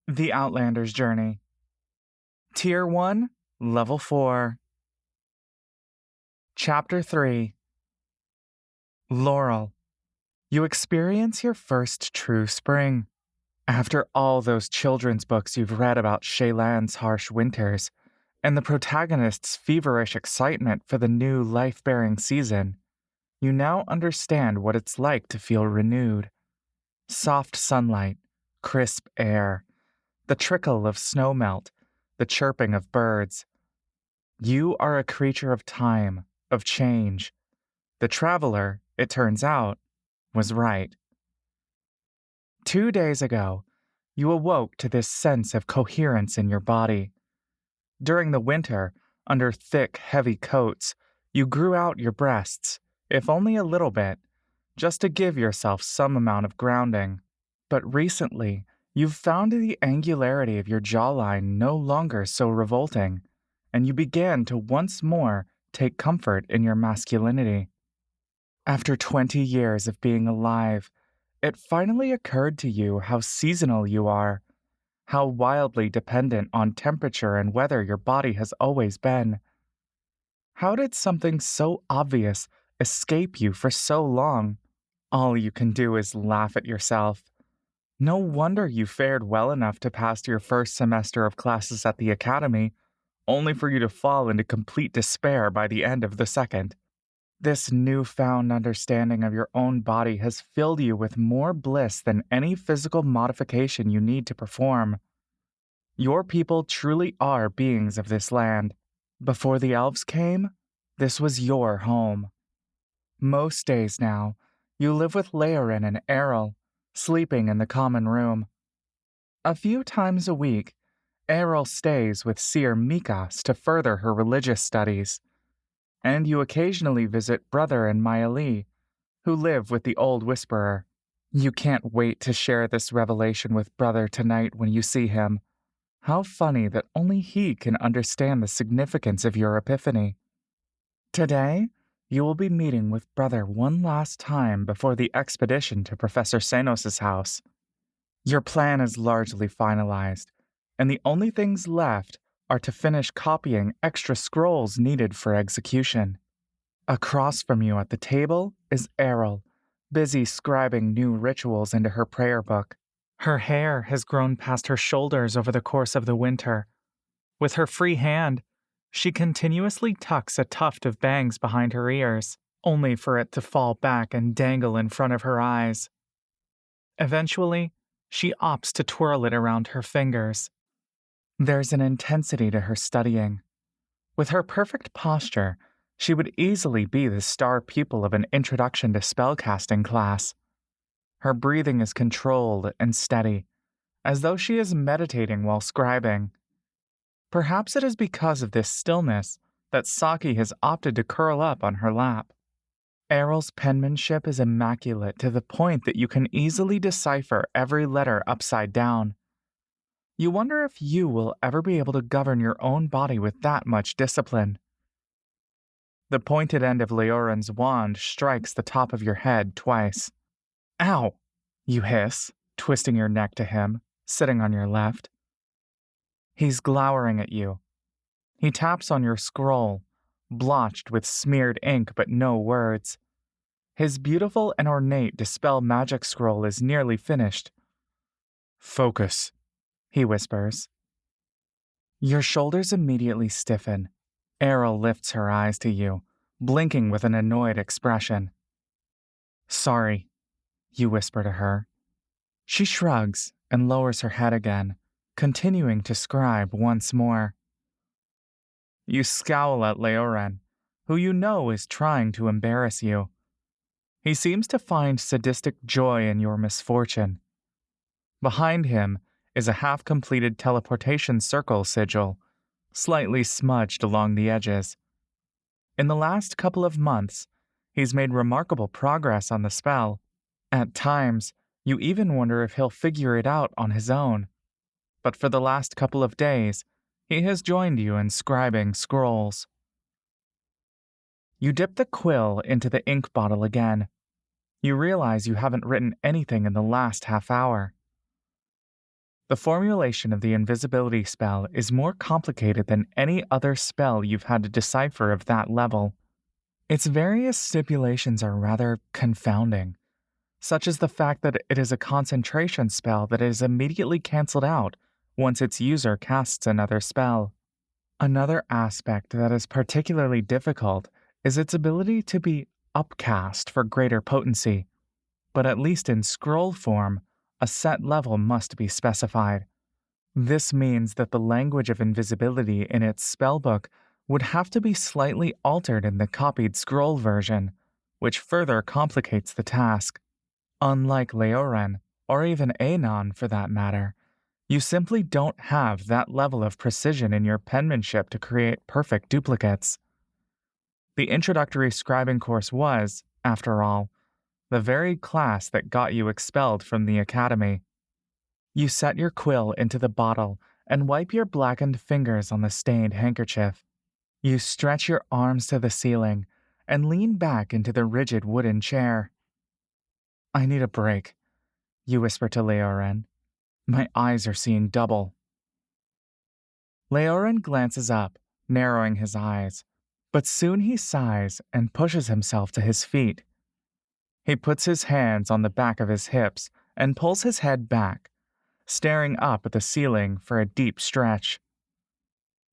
The Outlanders Journey. Tier 1, Level 4. Chapter 3. Laurel. You experience your first true spring. After all those children's books you've read about Shaylan's harsh winters, and the protagonist's feverish excitement for the new life-bearing season, you now understand what it's like to feel renewed. Soft sunlight, crisp air, the trickle of snowmelt, the chirping of birds. You are a creature of time, of change. The traveler, it turns out, was right. 2 days ago, you awoke to this sense of coherence in your body. During the winter, under thick, heavy coats, you grew out your breasts, if only a little bit, just to give yourself some amount of grounding. But recently, you've found the angularity of your jawline no longer so revolting, and you began to once more take comfort in your masculinity. After 20 years of being alive, it finally occurred to you how seasonal you are, how wildly dependent on temperature and weather your body has always been. How did something so obvious escape you for so long? All you can do is laugh at yourself. No wonder you fared well enough to pass your first semester of classes at the academy, only for you to fall into complete despair by the end of the second. This newfound understanding of your own body has filled you with more bliss than any physical modification you need to perform. Your people truly are beings of this land. Before the elves came, this was your home. Most days now, you live with Leorin and Errol, sleeping in the common room. A few times a week, Errol stays with Seer Mikas to further her religious studies, and you occasionally visit Brother and Mayalee, who live with the Old Whisperer. You can't wait to share this revelation with Brother tonight when you see him. How funny that only he can understand the significance of your epiphany. Today, you will be meeting with Brother one last time before the expedition to Professor Senos' house. Your plan is largely finalized, and the only things left are to finish copying extra scrolls needed for execution. Across from you at the table is Errol, busy scribing new rituals into her prayer book. Her hair has grown past her shoulders over the course of the winter. With her free hand, she continuously tucks a tuft of bangs behind her ears, only for it to fall back and dangle in front of her eyes. Eventually, she opts to twirl it around her fingers. There's an intensity to her studying. With her perfect posture, she would easily be the star pupil of an introduction to spellcasting class. Her breathing is controlled and steady, as though she is meditating while scribing. Perhaps it is because of this stillness that Saki has opted to curl up on her lap. Errol's penmanship is immaculate to the point that you can easily decipher every letter upside down. You wonder if you will ever be able to govern your own body with that much discipline. The pointed end of Leorin's wand strikes the top of your head twice. Ow! You hiss, twisting your neck to him, sitting on your left. He's glowering at you. He taps on your scroll, blotched with smeared ink but no words. His beautiful and ornate Dispel Magic scroll is nearly finished. Focus, he whispers. Your shoulders immediately stiffen. Errol lifts her eyes to you, blinking with an annoyed expression. Sorry, you whisper to her. She shrugs and lowers her head again, continuing to scribe once more. You scowl at Leoren, who you know is trying to embarrass you. He seems to find sadistic joy in your misfortune. Behind him is a half-completed teleportation circle sigil, slightly smudged along the edges. In the last couple of months, he's made remarkable progress on the spell. At times, you even wonder if he'll figure it out on his own. But for the last couple of days, he has joined you in scribing scrolls. You dip the quill into the ink bottle again. You realize you haven't written anything in the last half hour. The formulation of the invisibility spell is more complicated than any other spell you've had to decipher of that level. Its various stipulations are rather confounding, such as the fact that it is a concentration spell that is immediately cancelled out once its user casts another spell. Another aspect that is particularly difficult is its ability to be upcast for greater potency, but at least in scroll form, a set level must be specified. This means that the language of invisibility in its spellbook would have to be slightly altered in the copied scroll version, which further complicates the task. Unlike Leoren, or even Anon for that matter, you simply don't have that level of precision in your penmanship to create perfect duplicates. The introductory scribing course was, after all, the very class that got you expelled from the academy. You set your quill into the bottle and wipe your blackened fingers on the stained handkerchief. You stretch your arms to the ceiling and lean back into the rigid wooden chair. "I need a break," you whisper to Leoren. "My eyes are seeing double." Leoren glances up, narrowing his eyes, but soon he sighs and pushes himself to his feet. He puts his hands on the back of his hips and pulls his head back, staring up at the ceiling for a deep stretch.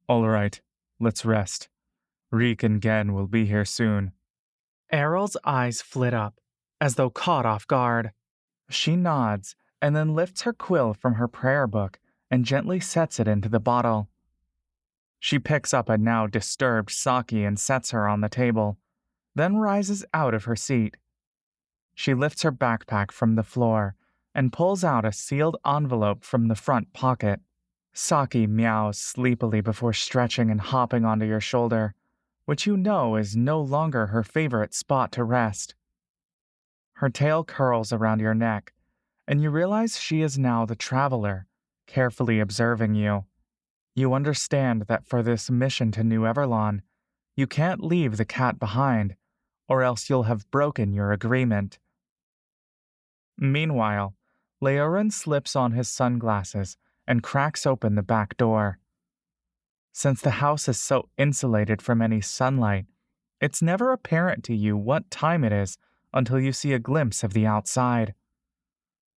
"All right, let's rest. Reek and Gen will be here soon." Errol's eyes flit up, as though caught off guard. She nods and then lifts her quill from her prayer book and gently sets it into the bottle. She picks up a now disturbed Saki and sets her on the table, then rises out of her seat. She lifts her backpack from the floor and pulls out a sealed envelope from the front pocket. Saki meows sleepily before stretching and hopping onto your shoulder, which you know is no longer her favorite spot to rest. Her tail curls around your neck, and you realize she is now the traveler, carefully observing you. You understand that for this mission to New Everlon, you can't leave the cat behind, or else you'll have broken your agreement. Meanwhile, Leoren slips on his sunglasses and cracks open the back door. Since the house is so insulated from any sunlight, it's never apparent to you what time it is until you see a glimpse of the outside.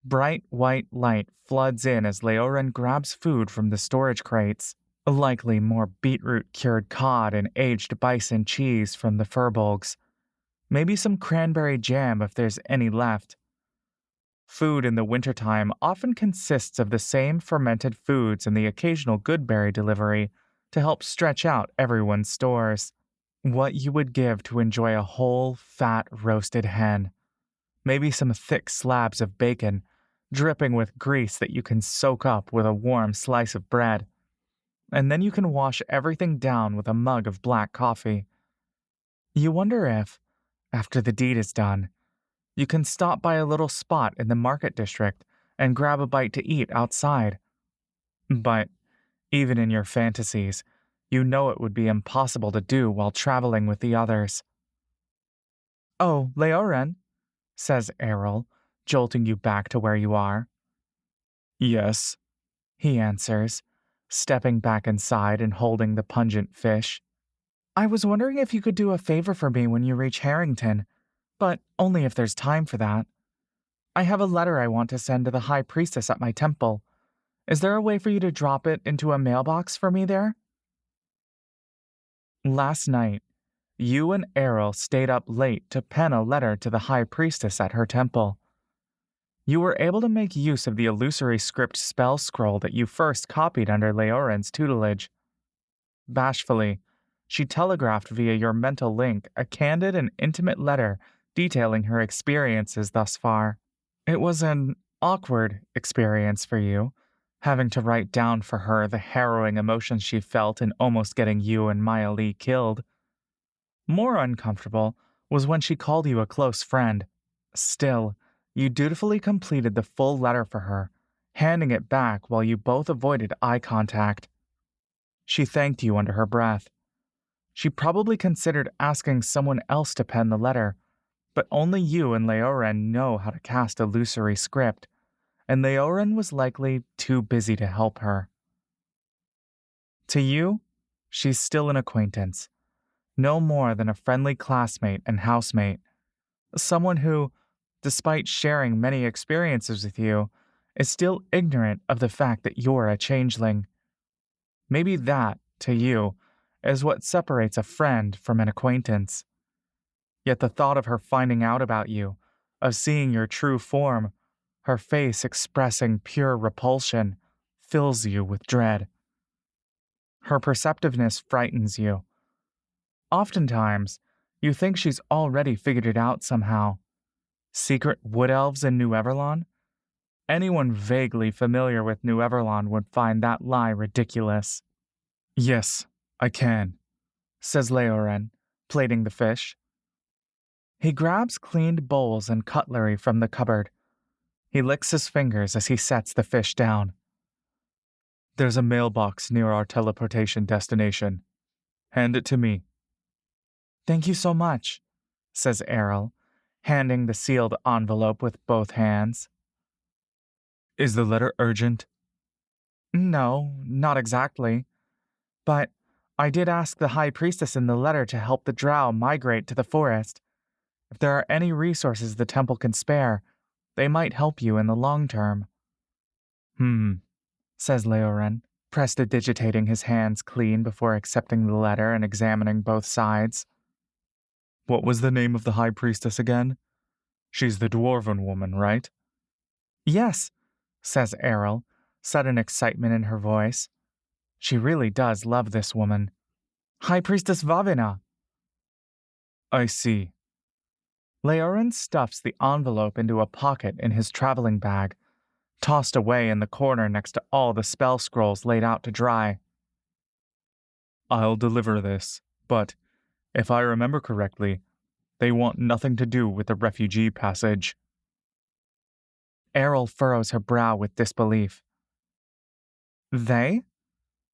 Bright white light floods in as Leoren grabs food from the storage crates, likely more beetroot-cured cod and aged bison cheese from the furbolgs, maybe some cranberry jam if there's any left. Food in the wintertime often consists of the same fermented foods and the occasional goodberry delivery to help stretch out everyone's stores. What you would give to enjoy a whole, fat, roasted hen. Maybe some thick slabs of bacon, dripping with grease that you can soak up with a warm slice of bread. And then you can wash everything down with a mug of black coffee. You wonder if, after the deed is done, you can stop by a little spot in the market district and grab a bite to eat outside. But, even in your fantasies, you know it would be impossible to do while traveling with the others. "Oh, Leoren," says Errol, jolting you back to where you are. "Yes," he answers, stepping back inside and holding the pungent fish. "I was wondering if you could do a favor for me when you reach Harrington, but only if there's time for that. I have a letter I want to send to the High Priestess at my temple. Is there a way for you to drop it into a mailbox for me there?" Last night, you and Errol stayed up late to pen a letter to the High Priestess at her temple. You were able to make use of the illusory script spell scroll that you first copied under Leoren's tutelage. Bashfully, she telegraphed via your mental link a candid and intimate letter detailing her experiences thus far. It was an awkward experience for you, having to write down for her the harrowing emotions she felt in almost getting you and Maya Lee killed. More uncomfortable was when she called you a close friend. Still, you dutifully completed the full letter for her, handing it back while you both avoided eye contact. She thanked you under her breath. She probably considered asking someone else to pen the letter, but only you and Leoren know how to cast illusory script, and Leorin was likely too busy to help her. To you, she's still an acquaintance, no more than a friendly classmate and housemate, someone who, despite sharing many experiences with you, is still ignorant of the fact that you're a changeling. Maybe that, to you, is what separates a friend from an acquaintance. Yet the thought of her finding out about you, of seeing your true form, her face expressing pure repulsion, fills you with dread. Her perceptiveness frightens you. Oftentimes, you think she's already figured it out somehow. Secret wood elves in New Everlon? Anyone vaguely familiar with New Everlon would find that lie ridiculous. Yes, I can, says Leoren, plating the fish. He grabs cleaned bowls and cutlery from the cupboard. He licks his fingers as he sets the fish down. There's a mailbox near our teleportation destination. Hand it to me. Thank you so much, says Errol, handing the sealed envelope with both hands. Is the letter urgent? No, not exactly. But I did ask the High Priestess in the letter to help the drow migrate to the forest. If there are any resources the temple can spare, they might help you in the long term. Says Leoren, prestidigitating his hands clean before accepting the letter and examining both sides. What was the name of the High Priestess again? She's the Dwarven woman, right? Yes, says Errol, sudden excitement in her voice. She really does love this woman. High Priestess Vavina. I see. Leoren stuffs the envelope into a pocket in his traveling bag, tossed away in the corner next to all the spell scrolls laid out to dry. I'll deliver this, but, if I remember correctly, they want nothing to do with the refugee passage. Errol furrows her brow with disbelief. They?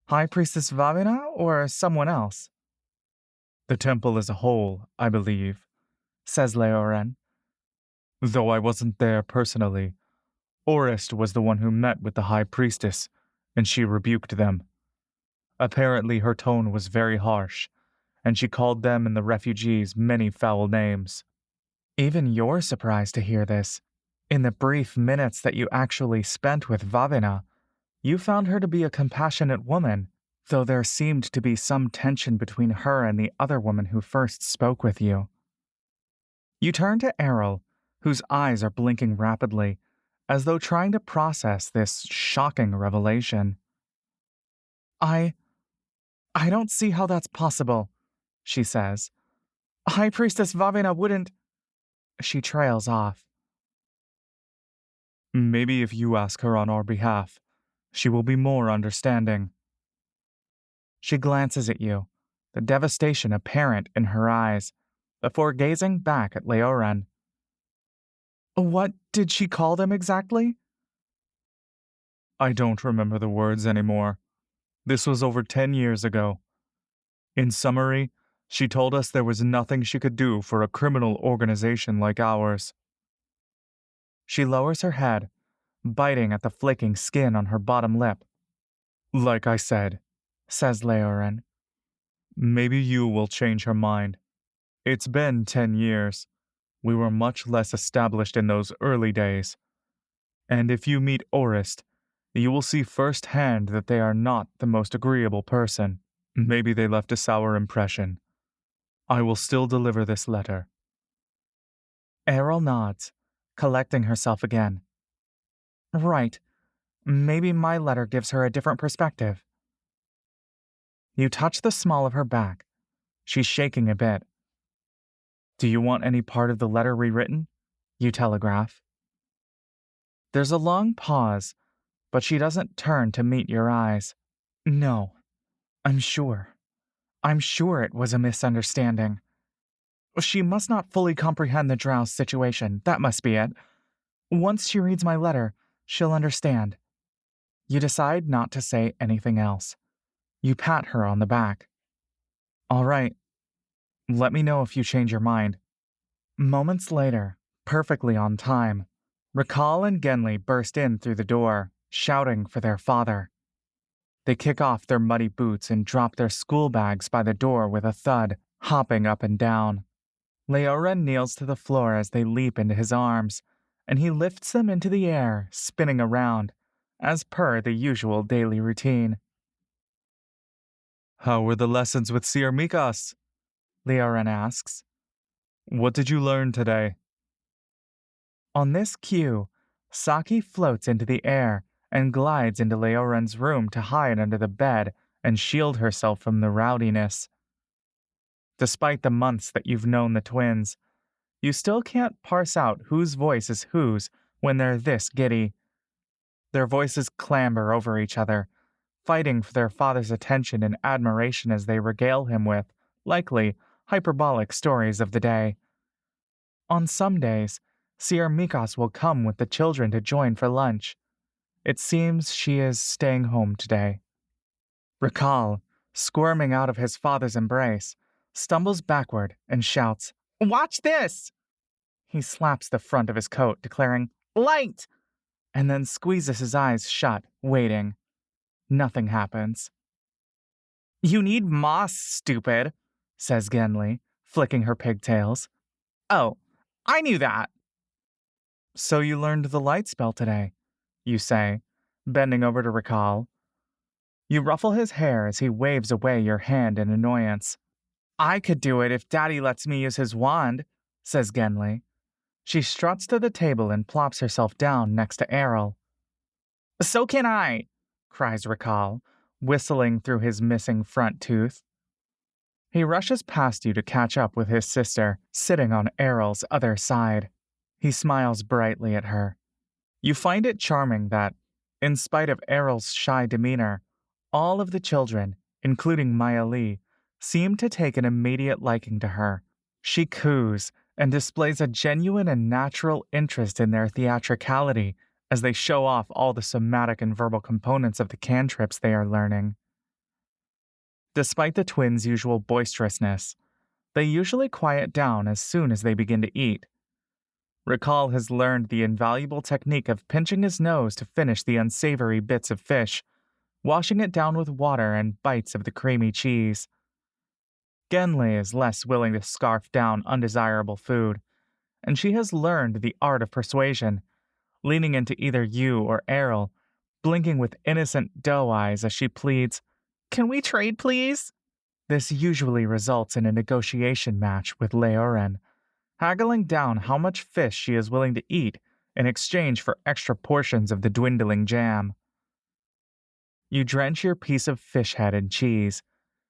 High Priestess Vavina or someone else? The temple as a whole, I believe, says Leoren. Though I wasn't there personally, Orist was the one who met with the High Priestess, and she rebuked them. Apparently her tone was very harsh, and she called them and the refugees many foul names. Even you're surprised to hear this. In the brief minutes that you actually spent with Vavina, you found her to be a compassionate woman, though there seemed to be some tension between her and the other woman who first spoke with you. You turn to Errol, whose eyes are blinking rapidly, as though trying to process this shocking revelation. I don't see how that's possible, she says. High Priestess Vavina wouldn't... She trails off. Maybe if you ask her on our behalf, she will be more understanding. She glances at you, the devastation apparent in her eyes, before gazing back at Leoren. What did she call them exactly? I don't remember the words anymore. This was over 10 years ago. In summary, she told us there was nothing she could do for a criminal organization like ours. She lowers her head, biting at the flaking skin on her bottom lip. Like I said, says Leoren, maybe you will change her mind. It's been 10 years. We were much less established in those early days. And if you meet Orist, you will see firsthand that they are not the most agreeable person. Maybe they left a sour impression. I will still deliver this letter. Errol nods, collecting herself again. Right. Maybe my letter gives her a different perspective. You touch the small of her back. She's shaking a bit. Do you want any part of the letter rewritten? You telegraph. There's a long pause, but she doesn't turn to meet your eyes. No, I'm sure. I'm sure it was a misunderstanding. She must not fully comprehend the drow's situation, that must be it. Once she reads my letter, she'll understand. You decide not to say anything else. You pat her on the back. All right. Let me know if you change your mind. Moments later, perfectly on time, Rakal and Genli burst in through the door, shouting for their father. They kick off their muddy boots and drop their school bags by the door with a thud, hopping up and down. Leoren kneels to the floor as they leap into his arms, and he lifts them into the air, spinning around, as per the usual daily routine. "How were the lessons with Sir Mikas?" Leoren asks. "What did you learn today?" On this cue, Saki floats into the air and glides into Leoren's room to hide under the bed and shield herself from the rowdiness. Despite the months that you've known the twins, you still can't parse out whose voice is whose when they're this giddy. Their voices clamber over each other, fighting for their father's attention and admiration as they regale him with, likely, hyperbolic stories of the day. On some days, Sir Mikas will come with the children to join for lunch. It seems she is staying home today. Rakal, squirming out of his father's embrace, stumbles backward and shouts, "Watch this!" He slaps the front of his coat, declaring, "Light!" and then squeezes his eyes shut, waiting. Nothing happens. "You need moss, stupid," says Genli, flicking her pigtails. "Oh, I knew that." "So you learned the light spell today," you say, bending over to Rakal. You ruffle his hair as he waves away your hand in annoyance. "I could do it if Daddy lets me use his wand," says Genli. She struts to the table and plops herself down next to Errol. "So can I," cries Rakal, whistling through his missing front tooth. He rushes past you to catch up with his sister, sitting on Errol's other side. He smiles brightly at her. You find it charming that, in spite of Errol's shy demeanor, all of the children, including Maya Lee, seem to take an immediate liking to her. She coos and displays a genuine and natural interest in their theatricality as they show off all the somatic and verbal components of the cantrips they are learning. Despite the twins' usual boisterousness, they usually quiet down as soon as they begin to eat. Rakal has learned the invaluable technique of pinching his nose to finish the unsavory bits of fish, washing it down with water and bites of the creamy cheese. Genli is less willing to scarf down undesirable food, and she has learned the art of persuasion, leaning into either you or Errol, blinking with innocent doe eyes as she pleads, "Can we trade, please?" This usually results in a negotiation match with Leoren, haggling down how much fish she is willing to eat in exchange for extra portions of the dwindling jam. You drench your piece of fish head in cheese,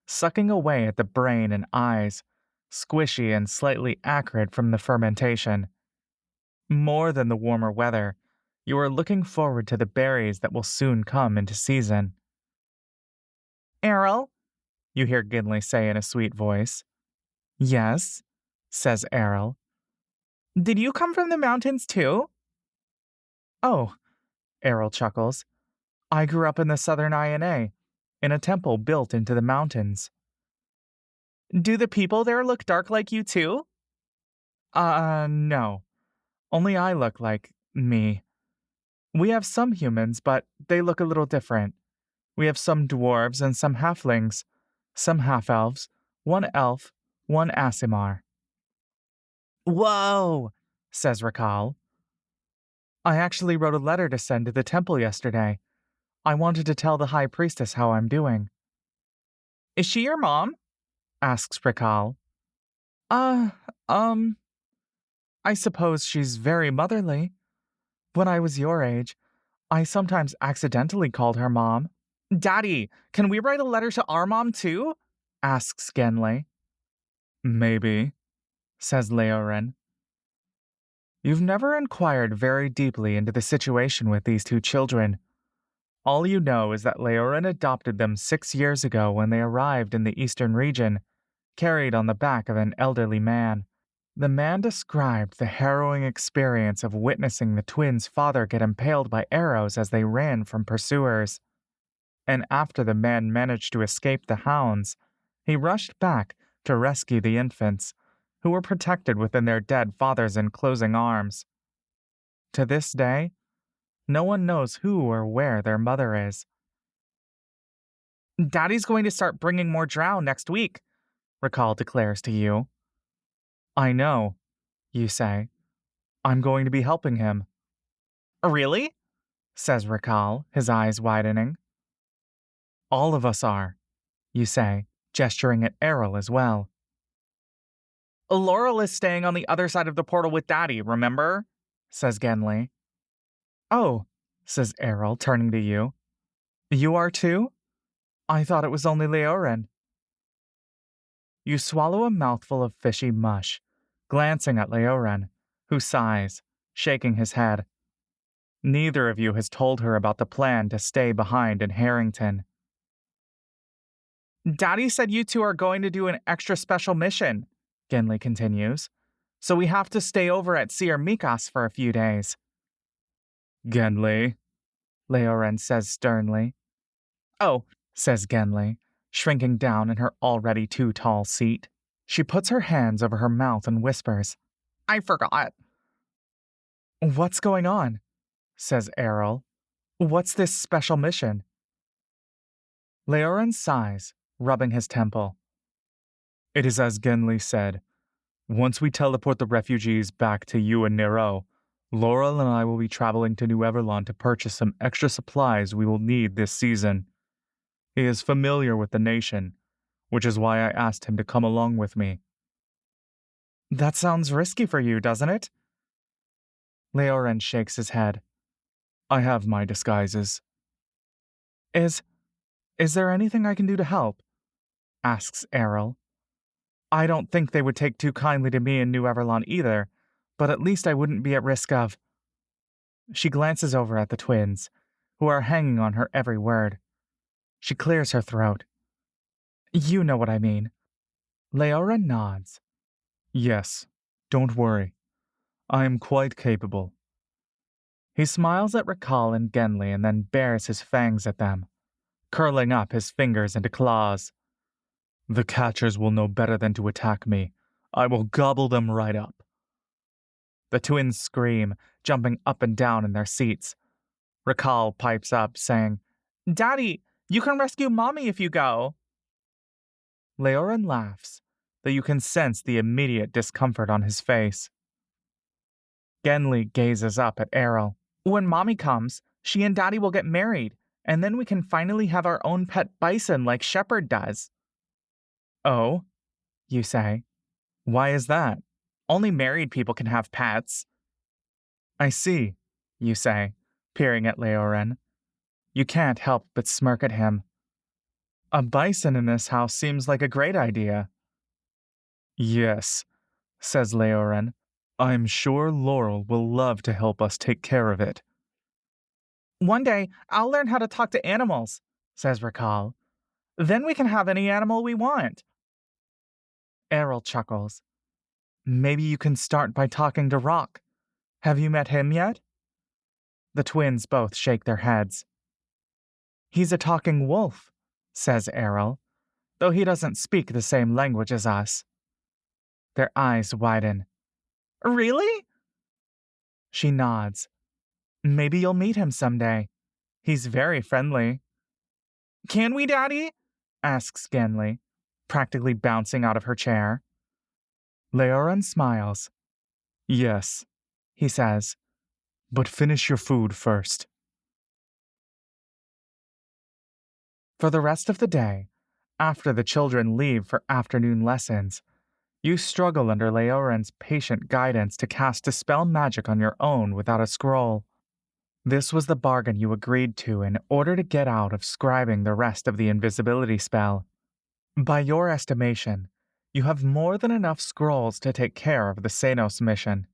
sucking away at the brain and eyes, squishy and slightly acrid from the fermentation. More than the warmer weather, you are looking forward to the berries that will soon come into season. "Errol," you hear Gimli say in a sweet voice. "Yes," says Errol. "Did you come from the mountains too?" "Oh," Errol chuckles. "I grew up in the southern INA, in a temple built into the mountains." "Do the people there look dark like you too?" No. Only I look like me. We have some humans, but they look a little different. We have some dwarves and some halflings, some half-elves, one elf, one Asimar." "Whoa," says Rakal. "I actually wrote a letter to send to the temple yesterday. I wanted to tell the high priestess how I'm doing." "Is she your mom?" asks Rakal. Uh, um, I suppose she's very motherly. When I was your age, I sometimes accidentally called her mom." "Daddy, can we write a letter to our mom too?" asks Genli. "Maybe," says Leoren. You've never inquired very deeply into the situation with these two children. All you know is that Leoren adopted them 6 years ago when they arrived in the eastern region, carried on the back of an elderly man. The man described the harrowing experience of witnessing the twins' father get impaled by arrows as they ran from pursuers. And after the man managed to escape the hounds, he rushed back to rescue the infants, who were protected within their dead father's enclosing arms. To this day, no one knows who or where their mother is. Daddy's going to start bringing more drow next week, Rakal declares to you. I know, you say. I'm going to be helping him. Really? Says Rakal, his eyes widening. All of us are, you say, gesturing at Errol as well. Laurel is staying on the other side of the portal with Daddy, remember? Says Genly. Oh, says Errol, turning to you. You are too? I thought it was only Leorin. You swallow a mouthful of fishy mush, glancing at Leorin, who sighs, shaking his head. Neither of you has told her about the plan to stay behind in Harrington. Daddy said you two are going to do an extra special mission, Genly continues, so we have to stay over at Seer Mikas for a few days. Genly, Leoren says sternly. Oh, says Genly, shrinking down in her already too tall seat. She puts her hands over her mouth and whispers, I forgot. What's going on? Says Errol. What's this special mission? Leoren sighs, rubbing his temple. It is as Genly said. Once we teleport the refugees back to you and Nero, Laurel and I will be traveling to New Everlon to purchase some extra supplies we will need this season. He is familiar with the nation, which is why I asked him to come along with me. That sounds risky for you, doesn't it? Leoren shakes his head. I have my disguises. Is there anything I can do to help? Asks Errol. I don't think they would take too kindly to me in New Everlon either, but at least I wouldn't be at risk of... She glances over at the twins, who are hanging on her every word. She clears her throat. You know what I mean. Leora nods. Yes, don't worry. I am quite capable. He smiles at Rakal and Genly and then bares his fangs at them, curling up his fingers into claws. The catchers will know better than to attack me. I will gobble them right up. The twins scream, jumping up and down in their seats. Rakal pipes up, saying, Daddy, you can rescue Mommy if you go. Leoren laughs, though you can sense the immediate discomfort on his face. Genly gazes up at Errol. When Mommy comes, she and Daddy will get married, and then we can finally have our own pet bison like Shepherd does. Oh, you say. Why is that? Only married people can have pets. I see, you say, peering at Leoren. You can't help but smirk at him. A bison in this house seems like a great idea. Yes, says Leoren. I'm sure Laurel will love to help us take care of it. One day, I'll learn how to talk to animals, says Rakal. Then we can have any animal we want. Errol chuckles. Maybe you can start by talking to Rock. Have you met him yet? The twins both shake their heads. He's a talking wolf, says Errol, though he doesn't speak the same language as us. Their eyes widen. Really? She nods. Maybe you'll meet him someday. He's very friendly. Can we, Daddy? Asks Genly, practically bouncing out of her chair. Leoren smiles. Yes, he says, but finish your food first. For the rest of the day, after the children leave for afternoon lessons, you struggle under Leoren's patient guidance to cast Dispel magic on your own without a scroll. This was the bargain you agreed to in order to get out of scribing the rest of the invisibility spell. By your estimation, you have more than enough scrolls to take care of the Senos mission.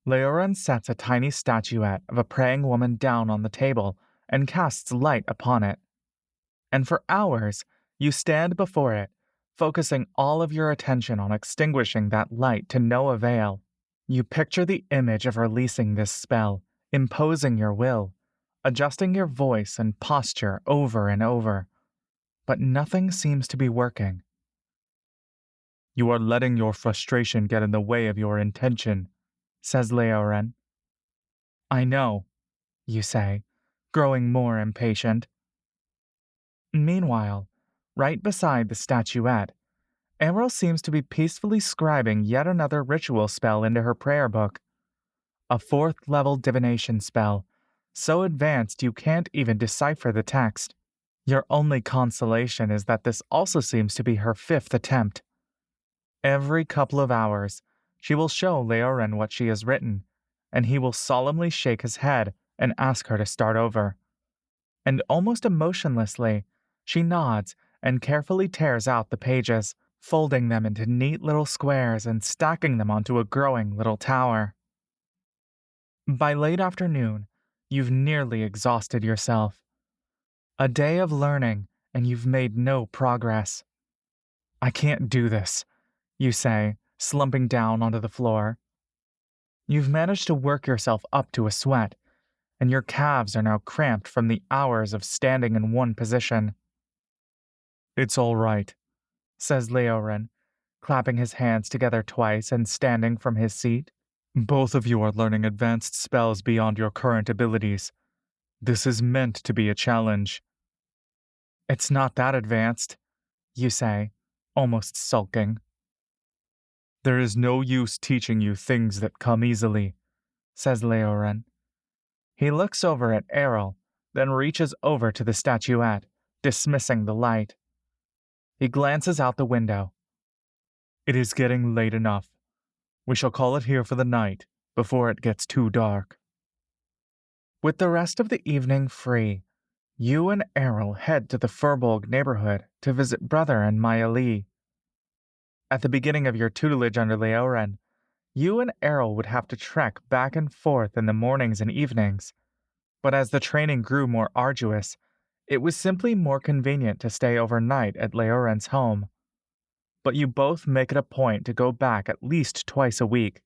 Leoren sets a tiny statuette of a praying woman down on the table and casts light upon it. And for hours, you stand before it, focusing all of your attention on extinguishing that light to no avail. You picture the image of releasing this spell, imposing your will, adjusting your voice and posture over and over. But nothing seems to be working. You are letting your frustration get in the way of your intention, says Leoren. I know, you say, growing more impatient. Meanwhile, right beside the statuette, Emerald seems to be peacefully scribing yet another ritual spell into her prayer book. A fourth level divination spell, so advanced you can't even decipher the text. Your only consolation is that this also seems to be her fifth attempt. Every couple of hours, she will show Leoren what she has written, and he will solemnly shake his head and ask her to start over. And almost emotionlessly, she nods and carefully tears out the pages, folding them into neat little squares and stacking them onto a growing little tower. By late afternoon, you've nearly exhausted yourself. A day of learning, and you've made no progress. I can't do this, you say, slumping down onto the floor. You've managed to work yourself up to a sweat, and your calves are now cramped from the hours of standing in one position. It's all right, says Leoren, clapping his hands together twice and standing from his seat. Both of you are learning advanced spells beyond your current abilities. This is meant to be a challenge. It's not that advanced, you say, almost sulking. There is no use teaching you things that come easily, says Leoren. He looks over at Errol, then reaches over to the statuette, dismissing the light. He glances out the window. It is getting late enough. We shall call it here for the night, before it gets too dark. With the rest of the evening free, you and Errol head to the Furbolg neighborhood to visit Brother and Maya Lee. At the beginning of your tutelage under Leoren, you and Errol would have to trek back and forth in the mornings and evenings, but as the training grew more arduous, it was simply more convenient to stay overnight at Leoren's home. But you both make it a point to go back at least twice a week.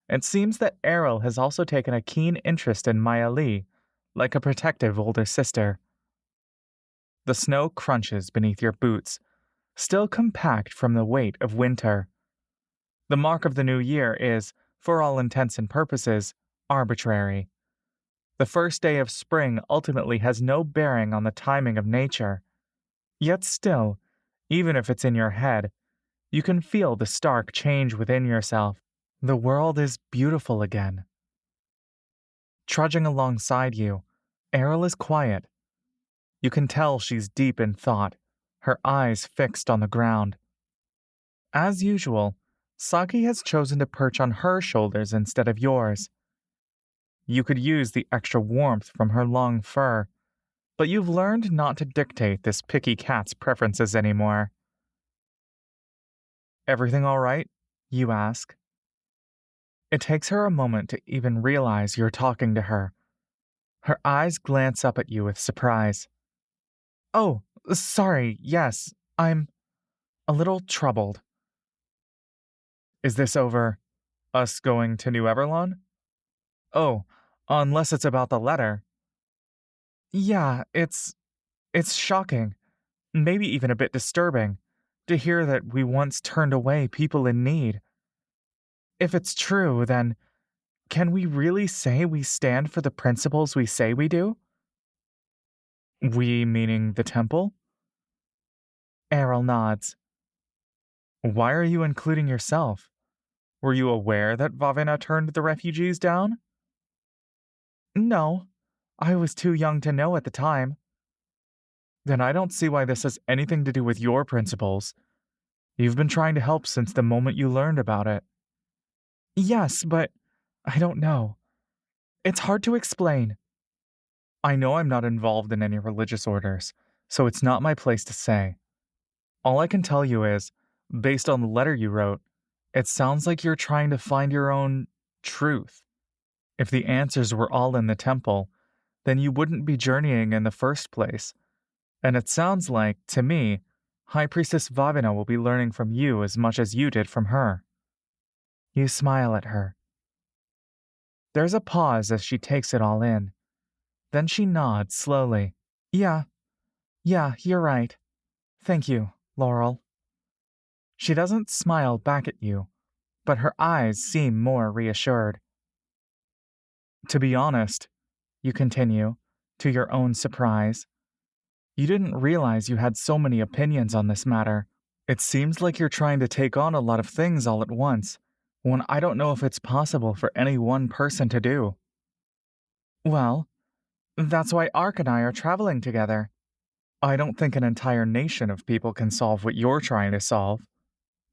It seems that Errol has also taken a keen interest in Maya Lee, like a protective older sister. The snow crunches beneath your boots, still compact from the weight of winter. The mark of the new year is, for all intents and purposes, arbitrary. The first day of spring ultimately has no bearing on the timing of nature. Yet still, even if it's in your head, you can feel the stark change within yourself. The world is beautiful again. Trudging alongside you, Errol is quiet. You can tell she's deep in thought, her eyes fixed on the ground. As usual, Saki has chosen to perch on her shoulders instead of yours. You could use the extra warmth from her long fur, but you've learned not to dictate this picky cat's preferences anymore. Everything all right? You ask. It takes her a moment to even realize you're talking to her. Her eyes glance up at you with surprise. Oh, sorry, yes, I'm a little troubled. Is this over us going to New Everlon? Oh, unless it's about the letter. Yeah, it's shocking, maybe even a bit disturbing, to hear that we once turned away people in need. If it's true, then can we really say we stand for the principles we say we do? We meaning the temple? Errol nods. Why are you including yourself? Were you aware that Vavena turned the refugees down? No, I was too young to know at the time. Then I don't see why this has anything to do with your principles. You've been trying to help since the moment you learned about it. Yes, but I don't know. It's hard to explain. I know I'm not involved in any religious orders, so it's not my place to say. All I can tell you is, based on the letter you wrote, it sounds like you're trying to find your own truth. If the answers were all in the temple, then you wouldn't be journeying in the first place. And it sounds like, to me, High Priestess Vavina will be learning from you as much as you did from her. You smile at her. There's a pause as she takes it all in. Then she nods slowly. Yeah, you're right. Thank you, Laurel. She doesn't smile back at you, but her eyes seem more reassured. To be honest, you continue, to your own surprise, you didn't realize you had so many opinions on this matter. It seems like you're trying to take on a lot of things all at once, when I don't know if it's possible for any one person to do. Well, that's why Ark and I are traveling together. I don't think an entire nation of people can solve what you're trying to solve.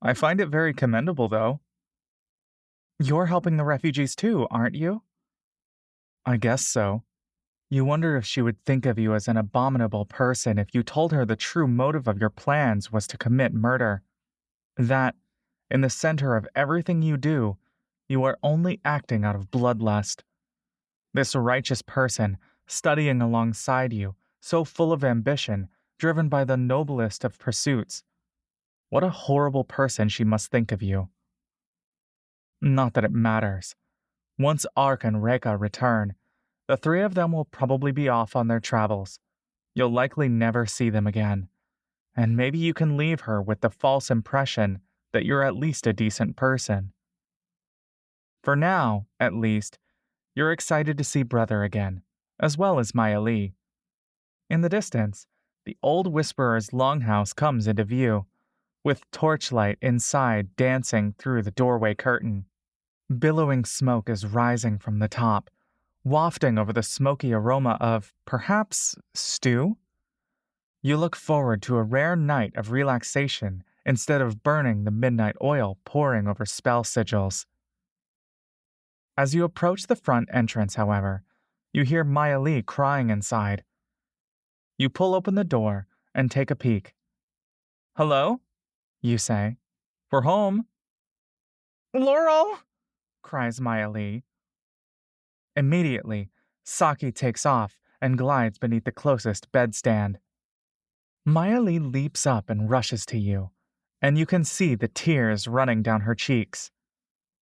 I find it very commendable, though. You're helping the refugees too, aren't you? I guess so. You wonder if she would think of you as an abominable person if you told her the true motive of your plans was to commit murder. That, in the center of everything you do, you are only acting out of bloodlust. This righteous person, studying alongside you, so full of ambition, driven by the noblest of pursuits. What a horrible person she must think of you. Not that it matters. Once Ark and Reka return, the three of them will probably be off on their travels. You'll likely never see them again. And maybe you can leave her with the false impression that you're at least a decent person. For now, at least, you're excited to see Brother again, as well as Maya Lee. In the distance, the old Whisperer's longhouse comes into view, with torchlight inside dancing through the doorway curtain. Billowing smoke is rising from the top, wafting over the smoky aroma of, perhaps, stew? You look forward to a rare night of relaxation instead of burning the midnight oil pouring over spell sigils. As you approach the front entrance, however, you hear Maya Lee crying inside. You pull open the door and take a peek. "Hello?" you say. "We're home." "Laurel!" cries Maya Lee. Immediately, Saki takes off and glides beneath the closest bedstand. Maya Lee leaps up and rushes to you, and you can see the tears running down her cheeks.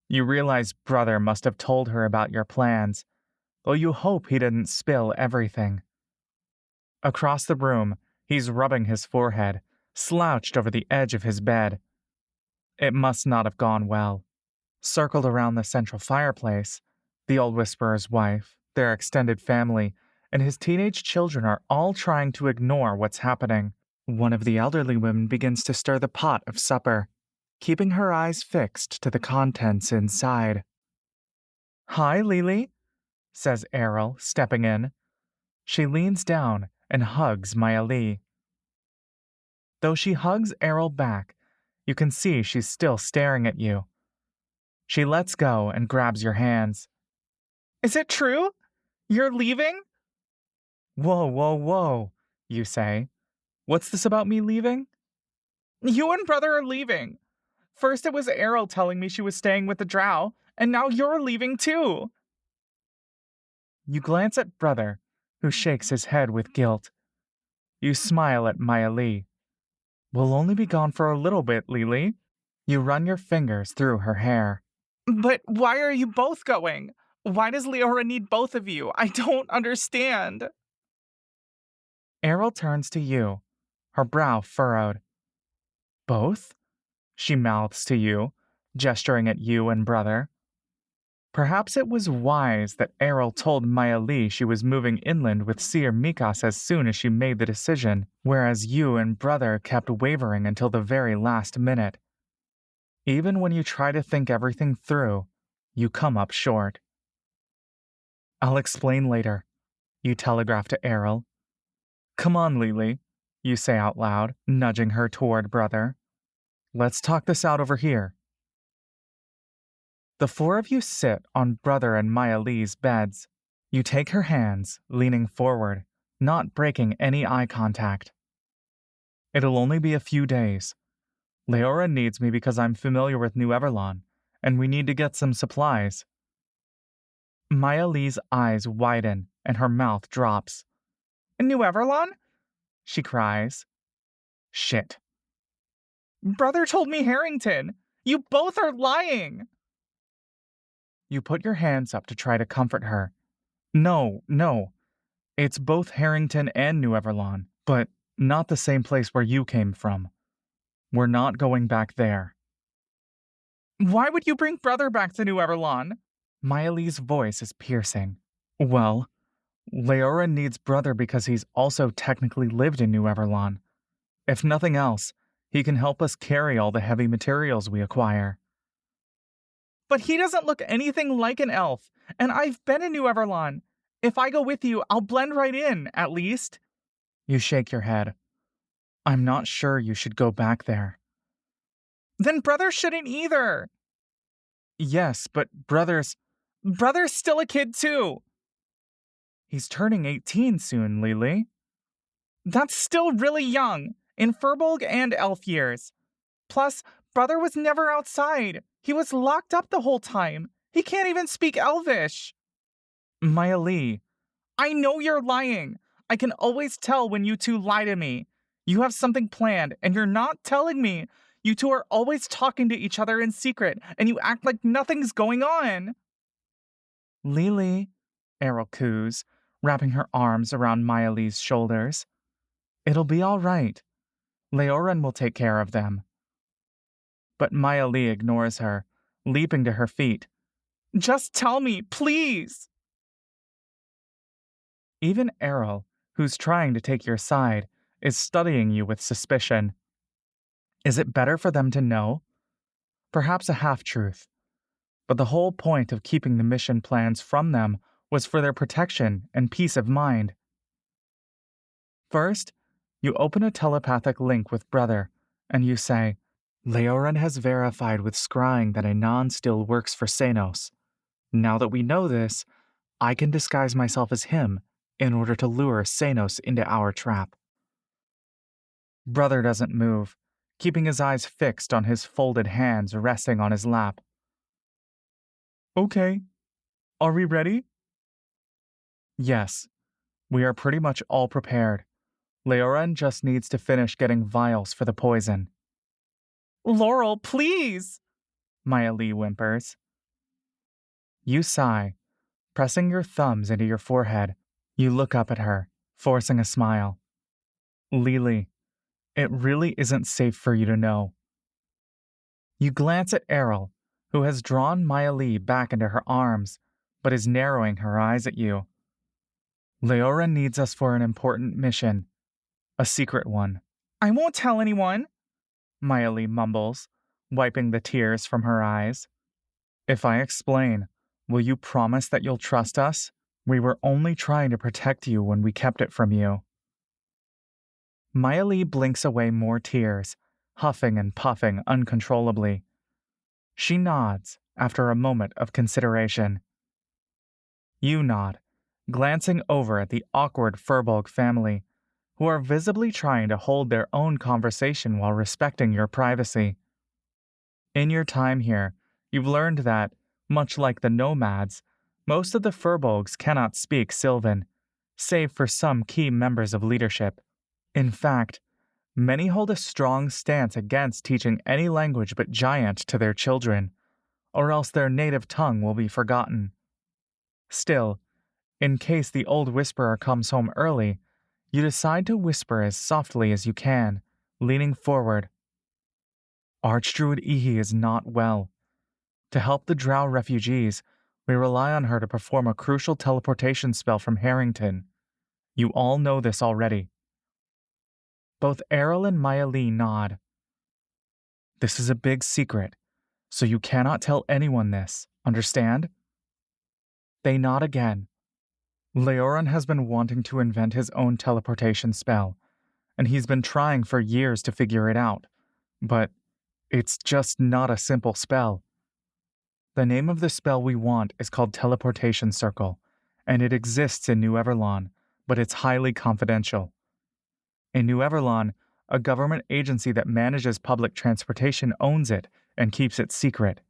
You realize Brother must have told her about your plans, though you hope he didn't spill everything. Across the room, he's rubbing his forehead, slouched over the edge of his bed. It must not have gone well. Circled around the central fireplace, the old Whisperer's wife, their extended family, and his teenage children are all trying to ignore what's happening. One of the elderly women begins to stir the pot of supper, keeping her eyes fixed to the contents inside. "Hi, Lily," says Errol, stepping in. She leans down and hugs Maya Lee. Though she hugs Errol back, you can see she's still staring at you. She lets go and grabs your hands. "Is it true? You're leaving?" "Whoa, whoa, whoa," you say. "What's this about me leaving?" "You and Brother are leaving. First it was Errol telling me she was staying with the Drow, and now you're leaving too." You glance at Brother, who shakes his head with guilt. You smile at Maya Lee. "We'll only be gone for a little bit, Lily." You run your fingers through her hair. "But why are you both going? Why does Leora need both of you? I don't understand." Errol turns to you, her brow furrowed. "Both?" she mouths to you, gesturing at you and Brother. Perhaps it was wise that Errol told Maya Lee she was moving inland with Seer Mikas as soon as she made the decision, whereas you and Brother kept wavering until the very last minute. Even when you try to think everything through, you come up short. "I'll explain later," you telegraph to Errol. "Come on, Lily," you say out loud, nudging her toward Brother. "Let's talk this out over here." The four of you sit on Brother and Maya Lee's beds. You take her hands, leaning forward, not breaking any eye contact. "It'll only be a few days. Leora needs me because I'm familiar with New Everlon, and we need to get some supplies." Maya Lee's eyes widen and her mouth drops. "New Everlon?" she cries. "Shit." "Brother told me Harrington. You both are lying." You put your hands up to try to comfort her. No, no. It's both Harrington and New Everlon, but not the same place where you came from. We're not going back there. "Why would you bring Brother back to New Everlon?" Maya Lee's voice is piercing. Well, Leorin needs brother because he's also technically lived in New Everlon. If nothing else, he can help us carry all the heavy materials we acquire. But he doesn't look anything like an elf, and I've been in New Everlon. If I go with you, I'll blend right in, at least. You shake your head. I'm not sure you should go back there. Then brother shouldn't either. Yes, but Brother's still a kid too. He's turning 18 soon, Lily. That's still really young, in Furbolg and elf years. Plus, brother was never outside. He was locked up the whole time. He can't even speak Elvish. Maya Lee, I know you're lying. I can always tell when you two lie to me. You have something planned, and you're not telling me. You two are always talking to each other in secret, and you act like nothing's going on. Lily, Errol coos, wrapping her arms around Maya Lee's shoulders. It'll be all right. Leorin will take care of them. But Maya Lee ignores her, leaping to her feet. Just tell me, please! Even Errol, who's trying to take your side, is studying you with suspicion. Is it better for them to know? Perhaps a half-truth. But the whole point of keeping the mission plans from them was for their protection and peace of mind. First, you open a telepathic link with Brother, and you say, Leorin has verified with scrying that Anon still works for Senos. Now that we know this, I can disguise myself as him in order to lure Senos into our trap. Brother doesn't move, keeping his eyes fixed on his folded hands resting on his lap. Okay. Are we ready? Yes. We are pretty much all prepared. Leorin just needs to finish getting vials for the poison. Laurel, please! Maya Lee whimpers. You sigh, pressing your thumbs into your forehead. You look up at her, forcing a smile. Lily, it really isn't safe for you to know. You glance at Errol, who has drawn Maya Lee back into her arms, but is narrowing her eyes at you. Leorin needs us for an important mission. A secret one. I won't tell anyone, Maya Lee mumbles, wiping the tears from her eyes. If I explain, will you promise that you'll trust us? We were only trying to protect you when we kept it from you. Maya Lee blinks away more tears, huffing and puffing uncontrollably. She nods after a moment of consideration. You nod, glancing over at the awkward Furbolg family, who are visibly trying to hold their own conversation while respecting your privacy. In your time here, you've learned that, much like the nomads, most of the Furbolgs cannot speak Sylvan, save for some key members of leadership. In fact, many hold a strong stance against teaching any language but Giant to their children, or else their native tongue will be forgotten. Still, in case the old whisperer comes home early, you decide to whisper as softly as you can, leaning forward. Archdruid Ihi is not well. To help the Drow refugees, we rely on her to perform a crucial teleportation spell from Harrington. You all know this already. Both Errol and Maya Lee nod. This is a big secret, so you cannot tell anyone this, understand? They nod again. Leorin has been wanting to invent his own teleportation spell, and he's been trying for years to figure it out, but it's just not a simple spell. The name of the spell we want is called Teleportation Circle, and it exists in New Everlon, but it's highly confidential. In New Everlon, a government agency that manages public transportation owns it and keeps it secret.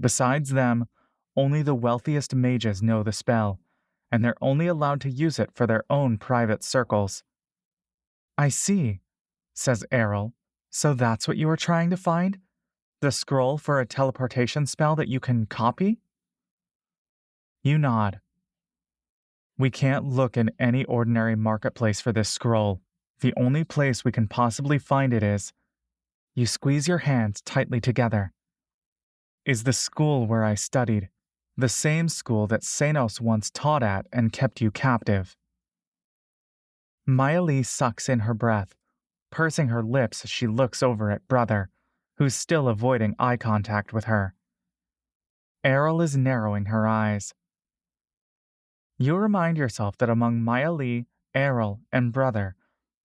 Besides them, only the wealthiest mages know the spell, and they're only allowed to use it for their own private circles. I see, says Errol. So that's what you were trying to find? The scroll for a teleportation spell that you can copy? You nod. We can't look in any ordinary marketplace for this scroll. The only place we can possibly find it is... You squeeze your hands tightly together. Is the school where I studied. The same school that Senos once taught at and kept you captive. Maya Lee sucks in her breath, pursing her lips as she looks over at Brother, who's still avoiding eye contact with her. Errol is narrowing her eyes. You remind yourself that among Maya Lee, Errol, and Brother,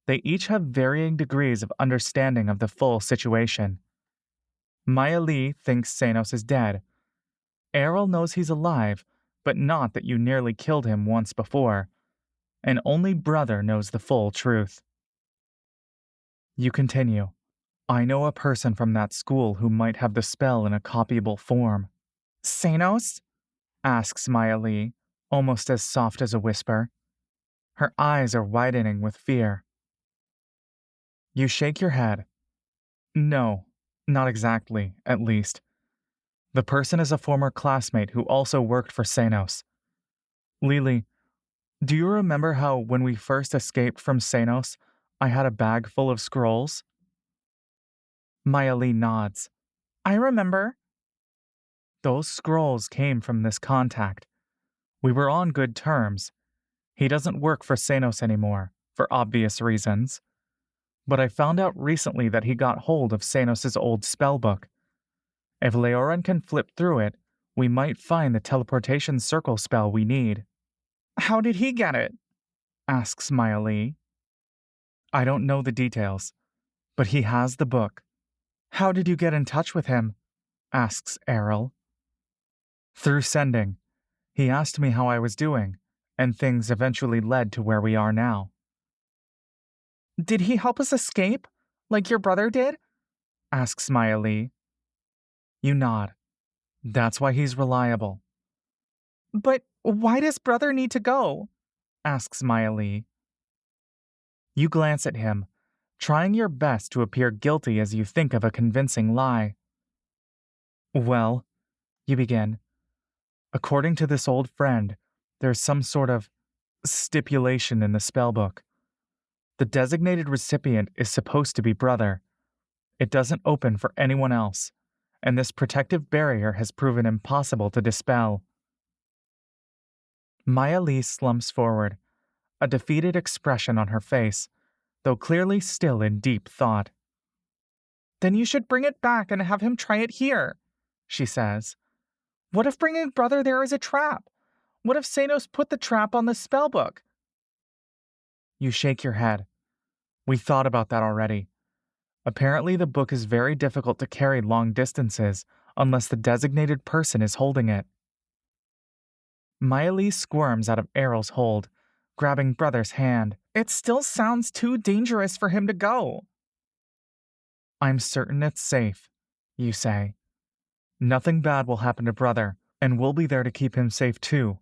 they each have varying degrees of understanding of the full situation. Maya Lee thinks Senos is dead. Errol knows he's alive, but not that you nearly killed him once before. And only Brother knows the full truth. You continue. I know a person from that school who might have the spell in a copyable form. Senos? Asks Maya Lee, almost as soft as a whisper. Her eyes are widening with fear. You shake your head. No, not exactly, at least. The person is a former classmate who also worked for Senos. Lily, do you remember how when we first escaped from Senos, I had a bag full of scrolls? Maya Lee nods. I remember. Those scrolls came from this contact. We were on good terms. He doesn't work for Senos anymore, for obvious reasons. But I found out recently that he got hold of Senos' old spellbook. If Leoran can flip through it, we might find the teleportation circle spell we need. How did he get it? Asks Maya Lee. I don't know the details, but he has the book. How did you get in touch with him? Asks Errol. Through sending. He asked me how I was doing, and things eventually led to where we are now. Did he help us escape, like your brother did? Asks Maya Lee. You nod. That's why he's reliable. But why does Brother need to go? Asks Maya Lee. You glance at him, trying your best to appear guilty as you think of a convincing lie. Well, you begin. According to this old friend, there's some sort of stipulation in the spellbook. The designated recipient is supposed to be Brother. It doesn't open for anyone else, and this protective barrier has proven impossible to dispel. Maya Lee slumps forward, a defeated expression on her face, though clearly still in deep thought. Then you should bring it back and have him try it here, she says. What if bringing Brother there is a trap? What if Senos put the trap on the spellbook? You shake your head. We thought about that already. Apparently the book is very difficult to carry long distances unless the designated person is holding it. Maya Lee squirms out of Errol's hold, grabbing Brother's hand. It still sounds too dangerous for him to go. I'm certain it's safe, you say. Nothing bad will happen to Brother, and we'll be there to keep him safe too.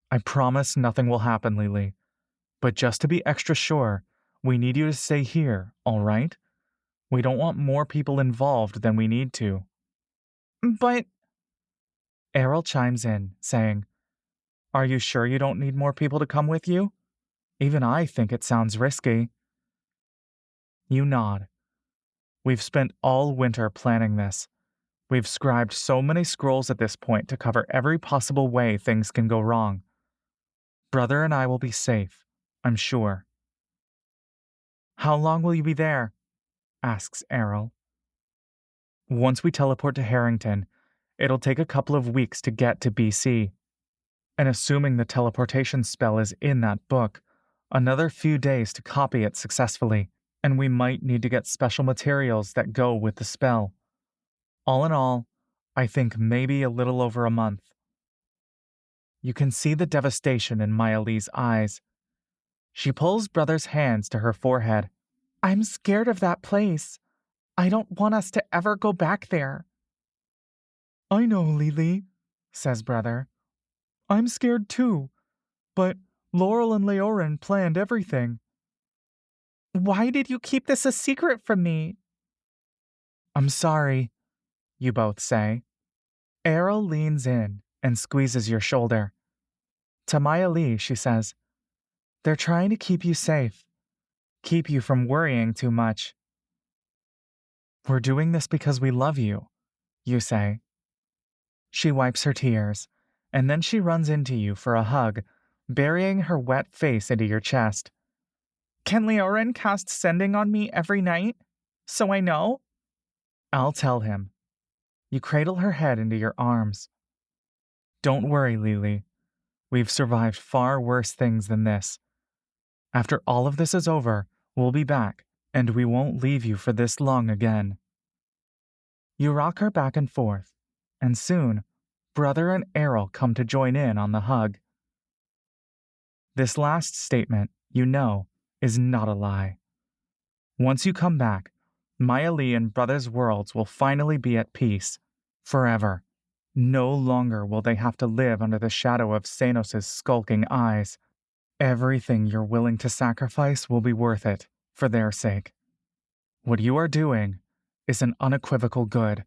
I promise nothing will happen, Lily. But just to be extra sure, we need you to stay here, all right? We don't want more people involved than we need to. But... Errol chimes in, saying, Are you sure you don't need more people to come with you? Even I think it sounds risky. You nod. We've spent all winter planning this. We've scribed so many scrolls at this point to cover every possible way things can go wrong. Brother and I will be safe, I'm sure. How long will you be there? Asks Errol. Once we teleport to Harrington, it'll take a couple of weeks to get to BC. And assuming the teleportation spell is in that book, another few days to copy it successfully, and we might need to get special materials that go with the spell. All in all, I think maybe a little over a month. You can see the devastation in Maya Lee's eyes. She pulls Brother's hands to her forehead. I'm scared of that place. I don't want us to ever go back there. I know, Lily, says Brother. I'm scared too, but Laurel and Leorin planned everything. Why did you keep this a secret from me? I'm sorry, you both say. Errol leans in and squeezes your shoulder. To Maya Lee, she says, They're trying to keep you safe. Keep you from worrying too much. We're doing this because we love you, you say. She wipes her tears, and then she runs into you for a hug, burying her wet face into your chest. Can Leorin cast sending on me every night? So I know? I'll tell him. You cradle her head into your arms. Don't worry, Lily. We've survived far worse things than this. After all of this is over, we'll be back, and we won't leave you for this long again. You rock her back and forth, and soon, Brother and Errol come to join in on the hug. This last statement, you know, is not a lie. Once you come back, Maya Lee and Brother's worlds will finally be at peace, forever. No longer will they have to live under the shadow of Sanos' skulking eyes. Everything you're willing to sacrifice will be worth it, for their sake. What you are doing is an unequivocal good,